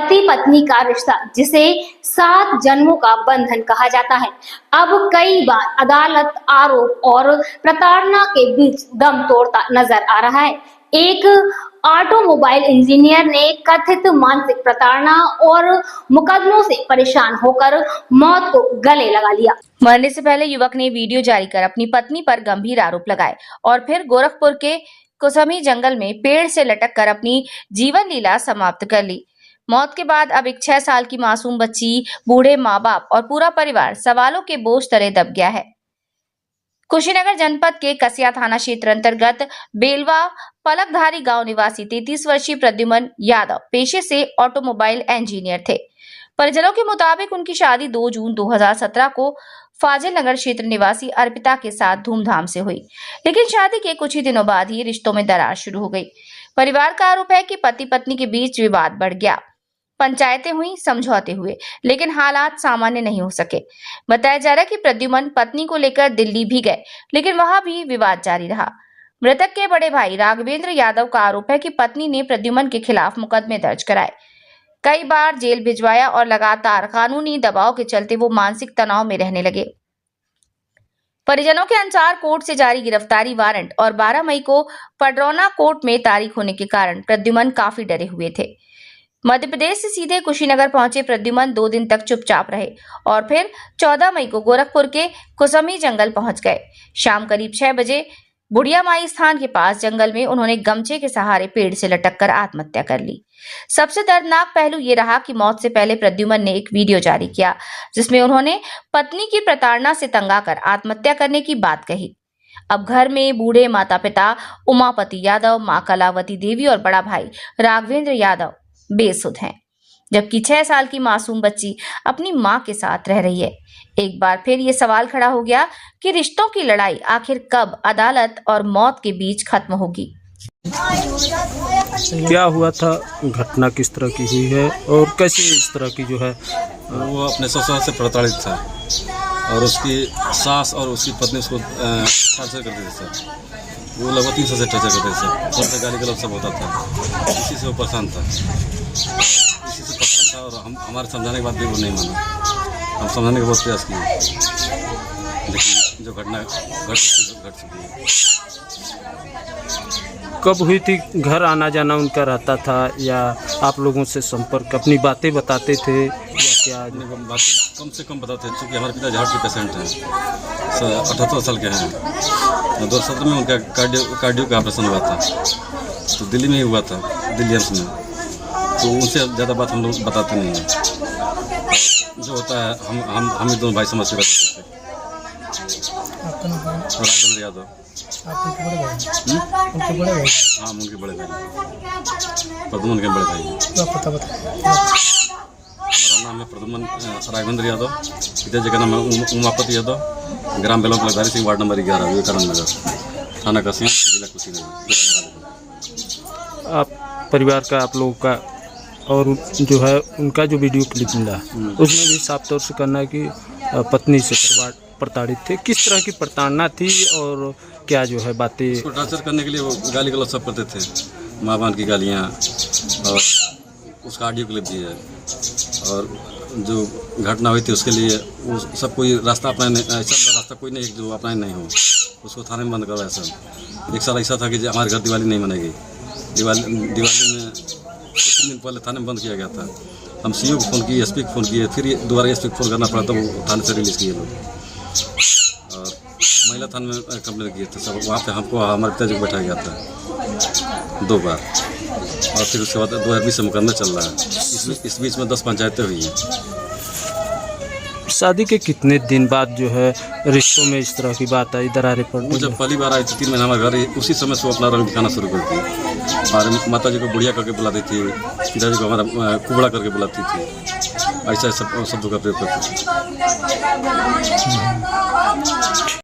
पति पत्नी का रिश्ता, जिसे 7 जन्मों का बंधन कहा जाता है, अब कई बार अदालत, आरोप और प्रताड़ना के बीच दम तोड़ता नजर आ रहा है। एक ऑटोमोबाइल इंजीनियर ने कथित मानसिक प्रताड़ना और मुकदमों से परेशान होकर मौत को गले लगा लिया। मरने से पहले युवक ने वीडियो जारी कर अपनी पत्नी पर गंभीर आरोप लगाए और फिर गोरखपुर के कुसमी जंगल में पेड़ से लटक कर अपनी जीवन लीला समाप्त कर ली। मौत के बाद अब एक 6 साल की मासूम बच्ची, बूढ़े माँ बाप और पूरा परिवार सवालों के बोझ तले दब गया है। कुशीनगर जनपद के कसिया थाना क्षेत्र अंतर्गत बेलवा पलकधारी गांव निवासी 33 वर्षीय प्रद्युमन यादव पेशे से ऑटोमोबाइल इंजीनियर थे। परिजनों के मुताबिक उनकी शादी 2 जून 2017 को फाजिल नगर क्षेत्र निवासी अर्पिता के साथ धूमधाम से हुई, लेकिन शादी के कुछ ही दिनों बाद ही रिश्तों में दरार शुरू हो गई। परिवार का आरोप है कि पति पत्नी के बीच विवाद बढ़ गया। पंचायतें हुई, समझौते हुए, लेकिन हालात सामान्य नहीं हो सके। बताया जा रहा है कि प्रद्युमन पत्नी को लेकर दिल्ली भी गए, लेकिन वहां भी विवाद जारी रहा। मृतक के बड़े भाई राघवेंद्र यादव का आरोप है कि पत्नी ने प्रद्युमन के खिलाफ मुकदमे दर्ज कराए, कई बार जेल भिजवाया और लगातार कानूनी दबाव के चलते वो मानसिक तनाव में रहने लगे। परिजनों के अनुसार कोर्ट से जारी गिरफ्तारी वारंट और 12 मई को पडरौना कोर्ट में तारीख होने के कारण प्रद्युमन काफी डरे हुए थे। मध्य प्रदेश से सीधे कुशीनगर पहुंचे प्रद्युमन 2 दिन तक चुपचाप रहे और फिर 14 मई को गोरखपुर के कुसमी जंगल पहुंच गए। शाम करीब 6 बजे बुढ़िया माई स्थान के पास जंगल में उन्होंने गमछे के सहारे पेड़ से लटककर आत्महत्या कर ली। सबसे दर्दनाक पहलू ये रहा कि मौत से पहले प्रद्युमन ने एक वीडियो जारी किया, जिसमें उन्होंने पत्नी की प्रताड़ना से तंग आकर आत्महत्या करने की बात कही। अब घर में बूढ़े माता पिता उमापति यादव, मां कलावती देवी और बड़ा भाई राघवेंद्र यादव बेसुध हैं, जबकि 6 साल की मासूम बच्ची अपनी मां के साथ रह रही है। एक बार फिर ये सवाल खड़ा हो गया कि रिश्तों की लड़ाई आखिर कब अदालत और मौत के बीच खत्म होगी। क्या हुआ था, घटना किस तरह की हुई है और कैसे इस तरह की जो है? वो अपने ससुराल से प्रताड़ित था और उसकी सास और उसकी पत्नी उसको टॉर्चर करते थे सर। वो लगभग 300 से टॉर्चर करते थे सर। फोन पे गाली गलौज सब होता था। इसी से वो परेशान था, इसी से परेशान था और हम हमारे समझाने के बाद भी वो नहीं माना। हम समझाने का बहुत प्रयास किए, लेकिन जो घटना घट चुकी है। कब हुई थी? घर आना जाना उनका रहता था या आप लोगों से संपर्क, अपनी बातें बताते थे या क्या? बातें कम से कम बताते हैं, चूँकि हमारे पिता हार्ट के पेशेंट हैं, 78 साल के हैं। 2017 में उनका कार्डियो का ऑपरेशन हुआ था, तो दिल्ली में ही हुआ था, दिल्ली एम्स में। तो उनसे ज़्यादा बात हम लोग बताते नहीं हैं। जो होता है हम ही दोनों भाई समझ के बताते थे। राघवेंद्र यादव आप उनके बड़े भाई? उनके बड़े भाई? हाँ, उनके बड़े भाई, प्रद्युमन के बड़े भाई। तो पता बताइए। हमारा नाम है प्रद्युमन राघवेंद्र यादव, पिताजी का नाम है उमापति यादव, ग्राम बेलवा पलकधारी सिंह, वार्ड नंबर 11, विवेकानंद नगर, थाना कसिया, जिला कुशीनगर। आप परिवार का, आप लोगों का और जो है उनका जो वीडियो क्लिप मिला उसमें भी साफ तौर से कहना है कि पत्नी से प्रताड़ित थे। किस तरह की प्रताड़ना थी और क्या जो है बातें? उसको टॉर्चर करने के लिए वो गाली गलौज सब करते थे, माँ बाप की गालियाँ, और उसका ऑडियो क्लिप भी है। और जो घटना हुई थी उसके लिए वो सब कोई रास्ता अपनाने, ऐसा रास्ता कोई नहीं जो अपनाए नहीं हो, उसको थाने में बंद करवाया सर। एक साल ऐसा था कि हमारे घर दिवाली नहीं मनाई, दिवाली में 3 दिन पहले थाने में बंद किया गया था। हम सीओ को फ़ोन किए, एसपी को फ़ोन किए, फिर दोबारा एसपी को फ़ोन करना पड़ा, तो वो थाने से रिलीज़ किए लोग। और महिला थाने में कंप्लेंट किए थे सब, वहाँ पे हमको हमारे पिताजी को बैठाया गया था 2 बार, और फिर उसके बाद 2020 से मुकदमा चल रहा है। इस बीच में 10 पंचायतें हुई हैं। शादी के कितने दिन बाद जो है रिश्तों में इस तरह की बात आई, दरारें पड़? वो जब पहली बार आई थी 3 महीना हमारे घर, उसी समय से वो अपना रंग दिखाना शुरू करती थी। और माता जी को बुढ़िया करके बुलाती थी, पिताजी को हमारा कुबड़ा करके बुलाती थी, ऐसा शब्दों का प्रयोग करती थी।